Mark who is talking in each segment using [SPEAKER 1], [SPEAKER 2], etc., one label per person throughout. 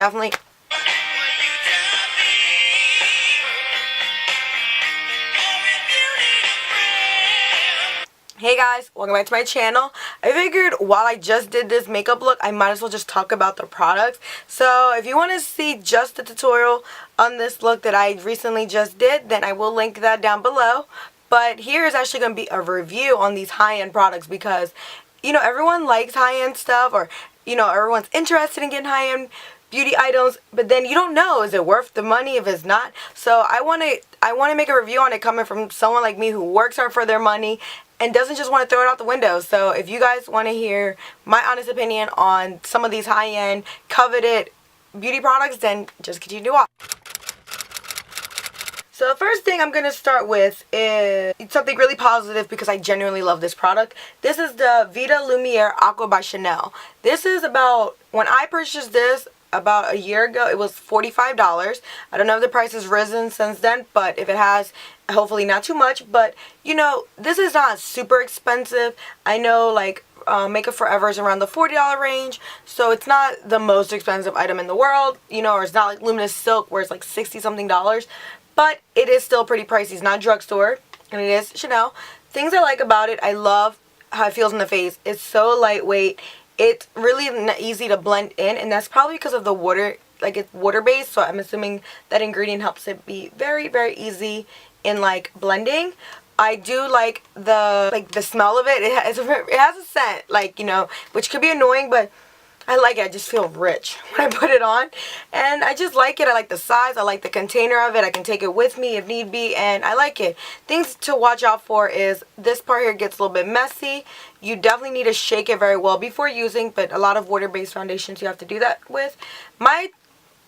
[SPEAKER 1] Definitely. Hey guys, welcome back to my channel. I figured while I just did this makeup look, I might as well just talk about the products. So if you want to see just the tutorial on this look that I recently just did, then I will link that down below. But here is actually going to be a review on these high-end products because, you know, everyone likes high-end stuff, or, you know, everyone's interested in getting high-end beauty items, but then you don't know, is it worth the money if it's not? So I want to make a review on it coming from someone like me who works hard for their money and doesn't just want to throw it out the window. So if you guys want to hear my honest opinion on some of these high-end coveted beauty products, then just continue to watch. So the first thing I'm going to start with is something really positive because I genuinely love this product. This is the VITALUMIERE AQUA by Chanel. This is about, when I purchased this about a year ago, it was $45. I don't know if the price has risen since then, but if it has, hopefully not too much. But, you know, this is not super expensive. I know, like, Makeup Forever is around the $40 range, so it's not the most expensive item in the world, you know, or it's not like Luminous Silk where it's like 60-something dollars. But it is still pretty pricey. It's not drugstore, and it is Chanel. Things I like about it, I love how it feels in the face. It's so lightweight. It's really easy to blend in, and that's probably because of the water, like it's water-based, so I'm assuming that ingredient helps it be very, very easy in, like, blending. I do like the smell of it. It has a scent, like, you know, which could be annoying, but I like it. I just feel rich when I put it on, and I just like it. I like the size. I like the container of it. I can take it with me if need be, and I like it. Things to watch out for is this part here gets a little bit messy. You definitely need to shake it very well before using, but a lot of water-based foundations you have to do that with. My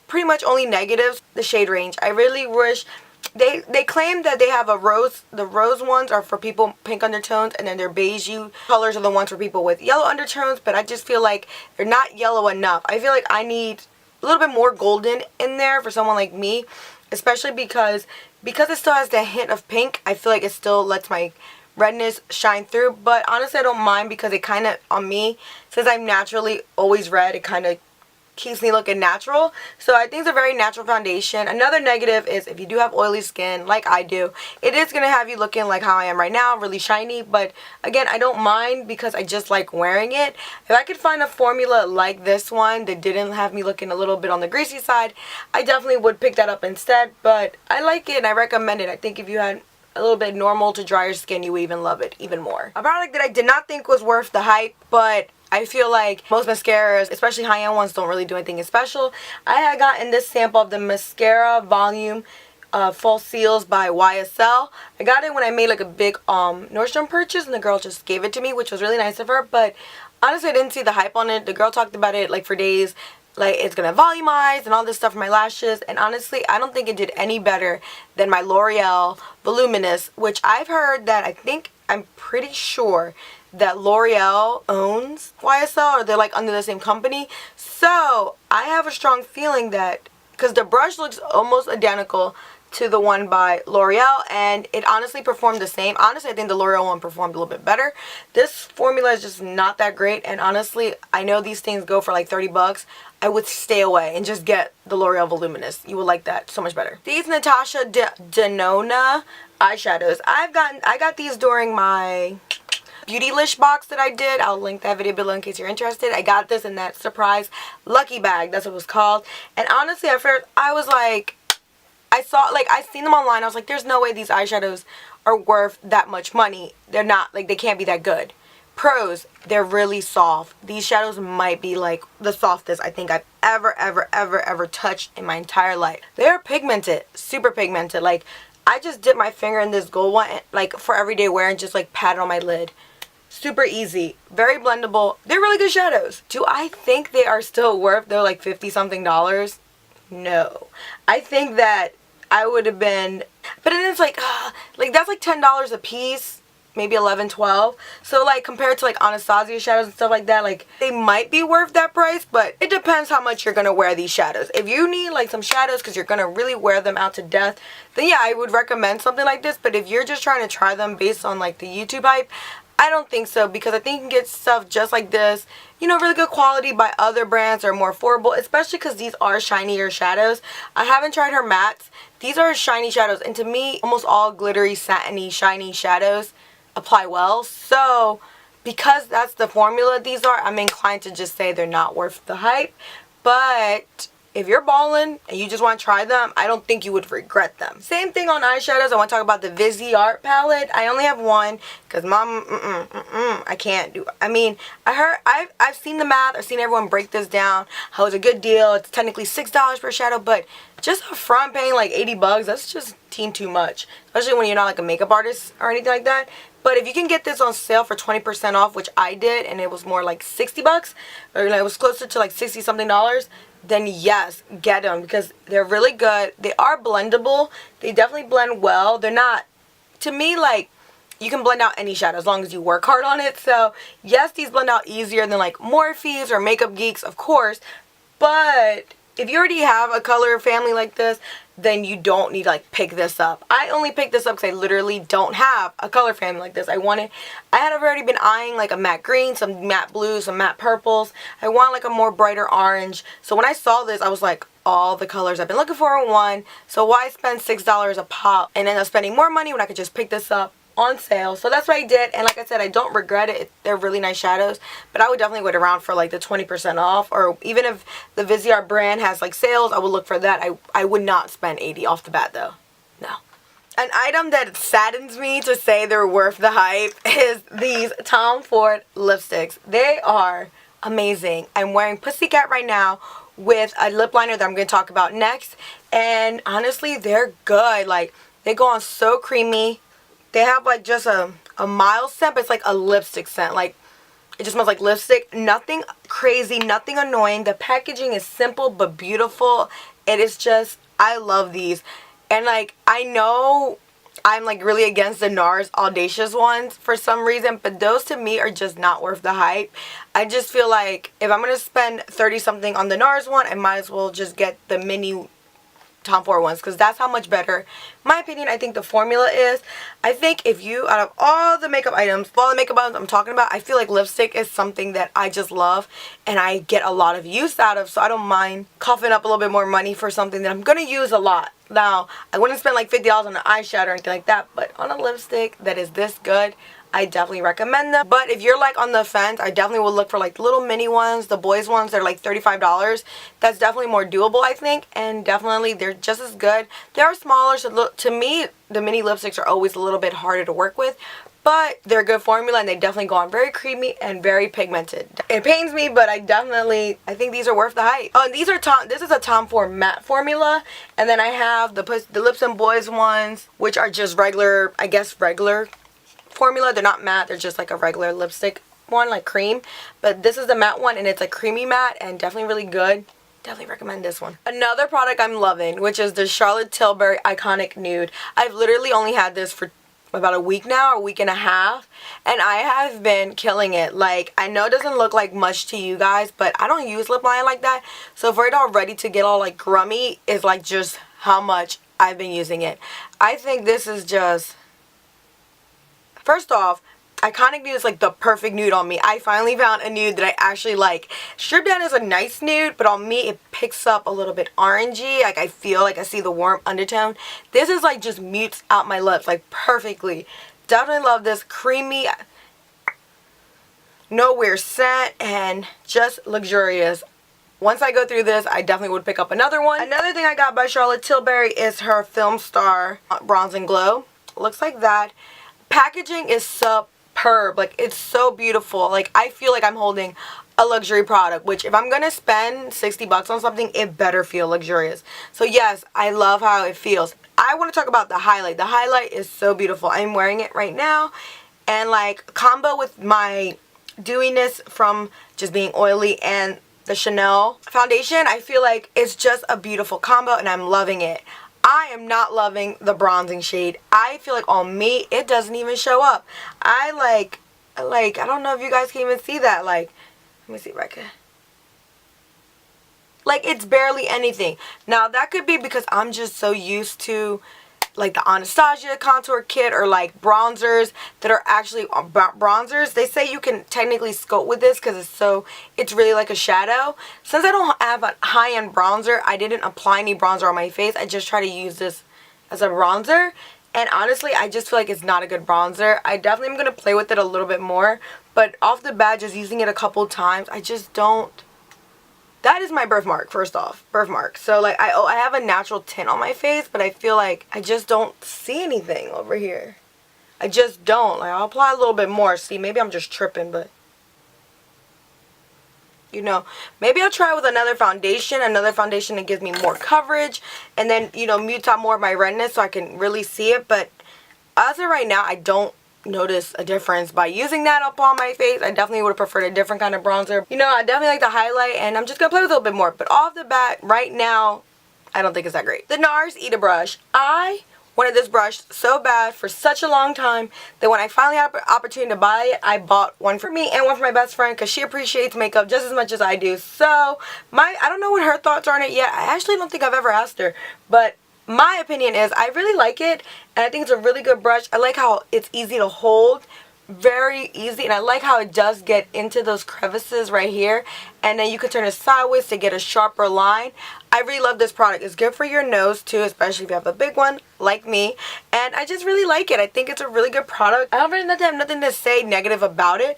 [SPEAKER 1] pretty much only negatives, the shade range. I really wish they claim that they have a rose. The rose ones are for people pink undertones, and then their beige colors are the ones for people with yellow undertones, but I just feel like they're not yellow enough. I feel like I need a little bit more golden in there for someone like me, especially because it still has that hint of pink. I feel like it still lets my redness shine through, but honestly I don't mind because it kind of, on me, since I'm naturally always red, it kind of keeps me looking natural. So I think it's a very natural foundation. Another negative is if you do have oily skin like I do, it is going to have you looking like how I am right now, really shiny. But again, I don't mind because I just like wearing it. If I could find a formula like this one that didn't have me looking a little bit on the greasy side, I definitely would pick that up instead. But I like it and I recommend it. I think if you had a little bit normal to drier skin, you would even love it even more. A product that I did not think was worth the hype, but I feel like most mascaras, especially high-end ones, don't really do anything special. I had gotten this sample of the Mascara Volume Full CILS by YSL. I got it when I made like a big Nordstrom purchase, and the girl just gave it to me, which was really nice of her. But honestly, I didn't see the hype on it. The girl talked about it like for days, like it's gonna volumize and all this stuff for my lashes, and honestly I don't think it did any better than my L'Oreal Voluminous, which I've heard that I'm pretty sure that L'Oreal owns YSL, or they're like under the same company. So I have a strong feeling that, because the brush looks almost identical to the one by L'Oreal, and it honestly performed the same. Honestly, I think the L'Oreal one performed a little bit better. This formula is just not that great, and honestly, I know these things go for like 30 bucks. I would stay away and just get the L'Oreal Voluminous. You will like that so much better. These NASTASHA DENONA eyeshadows. I got these during my Beautylish box that I did. I'll link that video below in case you're interested. I got this in that surprise lucky bag. That's what it was called. And honestly, at first, I was like, I seen them online. I was like, there's no way these eyeshadows are worth that much money. They're not, like, they can't be that good. Pros, they're really soft. These shadows might be like the softest I think I've ever touched in my entire life. They're pigmented, super pigmented. Like, I just dipped my finger in this gold one, like, for everyday wear, and just like pat it on my lid. Super easy, very blendable. They're really good shadows. Do I think they are still worth, they're like 50-something dollars? No. I think that I would have been, but then it's like that's like $10 a piece. Maybe 11, 12. So like compared to like Anastasia shadows and stuff like that, like they might be worth that price, but it depends how much you're gonna wear these shadows. If you need like some shadows because you're gonna really wear them out to death, then yeah, I would recommend something like this. But if you're just trying to try them based on like the YouTube hype, I don't think so, because I think you can get stuff just like this, you know, really good quality by other brands that are more affordable, especially because these are shinier shadows. I haven't tried her mattes. These are shiny shadows, and to me, almost all glittery, satiny, shiny shadows apply well. So, because that's the formula these are, I'm inclined to just say they're not worth the hype. But if you're balling and you just want to try them, I don't think you would regret them. Same thing on eyeshadows. I want to talk about the VISEART palette. I only have one because mom, I can't do. I mean, I've seen the math. I've seen everyone break this down. How it's a good deal. It's technically $6 per shadow, but just up front paying like 80 bucks, that's just too much. Especially when you're not like a makeup artist or anything like that. But if you can get this on sale for 20% off, which I did, and it was more like 60 bucks, or it was closer to like 60 something dollars, then yes, get them, because they're really good. They are blendable. They definitely blend well. They're not, to me, like, you can blend out any shadow as long as you work hard on it. So yes, these blend out easier than like Morphe's or Makeup Geeks, of course, but if you already have a color family like this, then you don't need to like pick this up. I only picked this up because I literally don't have a color family like this. I had already been eyeing like a matte green, some matte blues, some matte purples. I want like a more brighter orange. So when I saw this, I was like, all the colors I've been looking for in one. So why spend $6 a pop and end up spending more money when I could just pick this up on sale? So that's what I did, and like I said, I don't regret it. They're really nice shadows, but I would definitely wait around for like the 20% off, or even if the VISEART brand has like sales, I would look for that. I would not spend 80 off the bat though. No. An item that saddens me to say they're worth the hype is these Tom Ford lipsticks. They are amazing. I'm wearing Pussycat right now with a lip liner that I'm going to talk about next, and honestly, they're good. Like, they go on so creamy. They have like just a mild scent, but it's like a lipstick scent. Like, it just smells like lipstick. Nothing crazy, nothing annoying. The packaging is simple but beautiful. It is just, I love these. And like, I know I'm like really against the NARS Audacious ones for some reason, but those to me are just not worth the hype. I just feel like if I'm going to spend 30 something on the NARS one, I might as well just get the mini Tom Ford ones, because that's how much better, my opinion, I think the formula is. I think if you, out of all the makeup items, I'm talking about, I feel like lipstick is something that I just love and I get a lot of use out of, so I don't mind coughing up a little bit more money for something that I'm going to use a lot. Now, I wouldn't spend like $50 on an eyeshadow or anything like that, but on a lipstick that is this good, I definitely recommend them. But if you're like on the fence, I definitely would look for like the little mini ones, the boys ones. They're like $35. That's definitely more doable, I think, and definitely they're just as good. They are smaller, so to me, the mini lipsticks are always a little bit harder to work with, but they're a good formula, and they definitely go on very creamy and very pigmented. It pains me, but I think these are worth the hype. Oh, and this is a Tom Ford matte formula, and then I have the Lips and Boys ones, which are just regular, I guess regular formula. They're not matte, they're just like a regular lipstick one, like cream. But this is the matte one, and it's a creamy matte and definitely really good. Definitely recommend this one. Another product I'm loving, which is the Charlotte Tilbury Iconic Nude. I've literally only had this for about a week now, or a week and a half, and I have been killing it. Like, I know it doesn't look like much to you guys, but I don't use lip liner like that, so for it already to get all like grummy is like just how much I've been using it. I think this is just, first off, Iconic Nude is like the perfect nude on me. I finally found a nude that I actually like. Stripped Down is a nice nude, but on me it picks up a little bit orangey. Like, I feel like I see the warm undertone. This is like just mutes out my lips like perfectly. Definitely love this. Creamy, no weird scent, and just luxurious. Once I go through this, I definitely would pick up another one. Another thing I got by Charlotte Tilbury is her Film Star Bronze and Glow. Looks like that. Packaging is superb. Like, it's so beautiful. Like, I feel like I'm holding a luxury product, which if I'm gonna spend 60 bucks on something, it better feel luxurious. So yes, I love how it feels. I want to talk about the highlight. The highlight is so beautiful. I'm wearing it right now, and like, combo with my dewiness from just being oily and the Chanel foundation, I feel like it's just a beautiful combo, and I'm loving it. I am not loving the bronzing shade. I feel like on me, it doesn't even show up. I don't know if you guys can even see that. Like, let me see if I can. Like, it's barely anything. Now, that could be because I'm just so used to like the Anastasia contour kit or like bronzers that are actually bronzers. They say you can technically scope with this because it's really like a shadow. Since I don't have a high-end bronzer, I didn't apply any bronzer on my face. I just try to use this as a bronzer. And honestly, I just feel like it's not a good bronzer. I definitely am going to play with it a little bit more. But off the bat, just using it a couple times, I just don't. That is my birthmark, first off. Birthmark. So, like, I have a natural tint on my face, but I feel like I just don't see anything over here. I just don't. Like, I'll apply a little bit more. See, maybe I'm just tripping, but, you know, maybe I'll try with another foundation that gives me more coverage, and then, you know, mutes out more of my redness so I can really see it. But as of right now, I don't notice a difference by using that upon my face. I definitely would have preferred a different kind of bronzer. You know, I definitely like the highlight, and I'm just gonna play with it a little bit more. But off the bat, right now, I don't think it's that great. The NARS Ita brush. I wanted this brush so bad for such a long time that when I finally had the opportunity to buy it, I bought one for me and one for my best friend because she appreciates makeup just as much as I do. So, I don't know what her thoughts are on it yet. I actually don't think I've ever asked her, but my opinion is I really like it, and I think it's a really good brush. I like how it's easy to hold, very easy, and I like how it does get into those crevices right here, and then you can turn it sideways to get a sharper line. I really love this product. It's good for your nose too, especially if you have a big one like me, and I just really like it. I think it's a really good product. I don't really have nothing to say negative about it.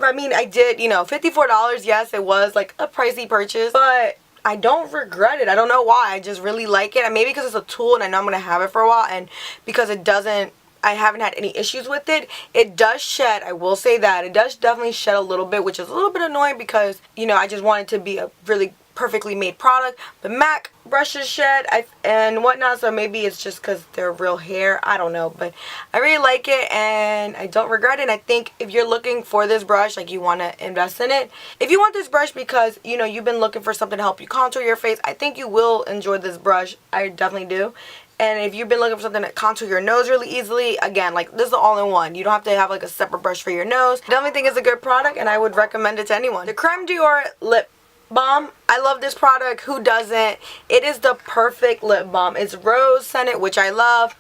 [SPEAKER 1] I mean, I did, you know, $54, yes, it was like a pricey purchase, but I don't regret it. I don't know why. I just really like it. And maybe because it's a tool and I know I'm going to have it for a while, and because I haven't had any issues with it. It does shed, I will say that. It does definitely shed a little bit, which is a little bit annoying because, you know, I just want it to be a really perfectly made product. But MAC brushes shed and whatnot, so maybe it's just because they're real hair. I don't know, but I really like it and I don't regret it. And I think if you're looking for this brush, like you want to invest in it, if you want this brush because, you know, you've been looking for something to help you contour your face, I think you will enjoy this brush. I definitely do. And if you've been looking for something to contour your nose really easily, again, like, this is all-in-one. You don't have to have like a separate brush for your nose. I definitely think it's a good product and I would recommend it to anyone. The Creme DIOR Lip Balm. I love this product. Who doesn't? It is the perfect lip balm. It's rose scented, which I love,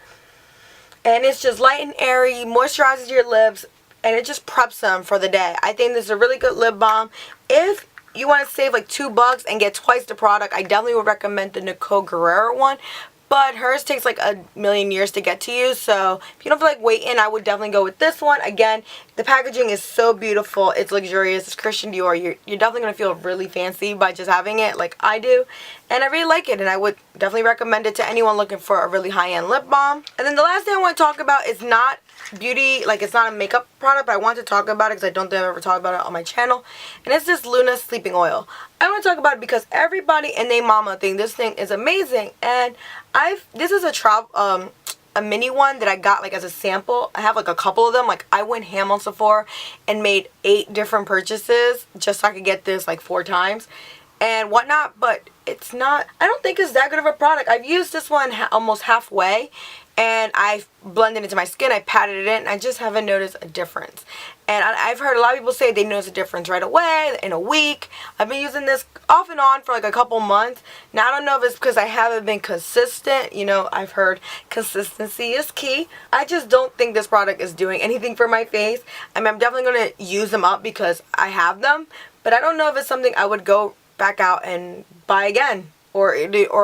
[SPEAKER 1] and it's just light and airy, moisturizes your lips, and it just preps them for the day. I think this is a really good lip balm. If you want to save like $2 and get twice the product, I definitely would recommend the Nicole Guerrero one. But hers takes like a million years to get to you, so if you don't feel like waiting, I would definitely go with this one. Again, the packaging is so beautiful. It's luxurious. It's Christian Dior. You're definitely going to feel really fancy by just having it like I do. And I really like it, and I would definitely recommend it to anyone looking for a really high-end lip balm. And then the last thing I want to talk about is not beauty, like it's not a makeup product, but I want to talk about it because I don't think I've ever talked about it on my channel. And it's this Luna sleeping oil. I want to talk about it because everybody and their mama think this thing is amazing. And this is a mini one that I got like as a sample. I have like a couple of them. Like I went ham on Sephora and made 8 different purchases just so I could get this like 4 times and whatnot. But it's not, I don't think it's that good of a product. I've used this one almost halfway and I've blended it into my skin. I patted it in and I just haven't noticed a difference. And I've heard a lot of people say they notice a difference right away, in a week. I've been using this off and on for like a couple months. Now I don't know if it's because I haven't been consistent. You know, I've heard consistency is key. I just don't think this product is doing anything for my face. I mean, I'm definitely going to use them up because I have them. But I don't know if it's something I would go back out and buy again. Or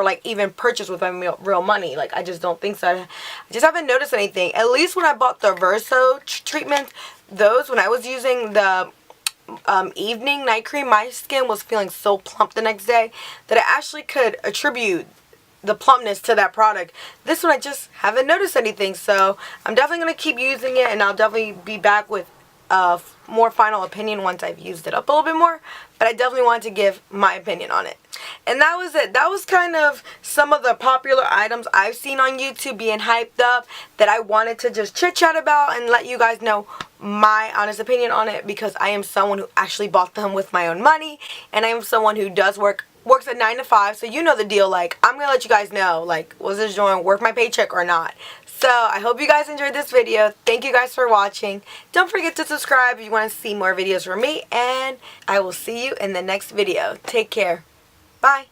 [SPEAKER 1] like even purchase with my real money. Like I just don't think so. I just haven't noticed anything. At least when I bought the Verso treatments, those when I was using the evening night cream, my skin was feeling so plump the next day that I actually could attribute the plumpness to that product. This one I just haven't noticed anything. So I'm definitely going to keep using it, and I'll definitely be back with more final opinion once I've used it up a little bit more. But I definitely wanted to give my opinion on it. And that was it. That was kind of some of the popular items I've seen on YouTube being hyped up that I wanted to just chit chat about and let you guys know my honest opinion on it, because I am someone who actually bought them with my own money, and I am someone who does works at 9 to 5, so you know the deal. Like, I'm gonna let you guys know, like, was this joint worth my paycheck or not? So I hope you guys enjoyed this video. Thank you guys for watching. Don't forget to subscribe if you want to see more videos from me, and I will see you in the next video. Take care. Bye.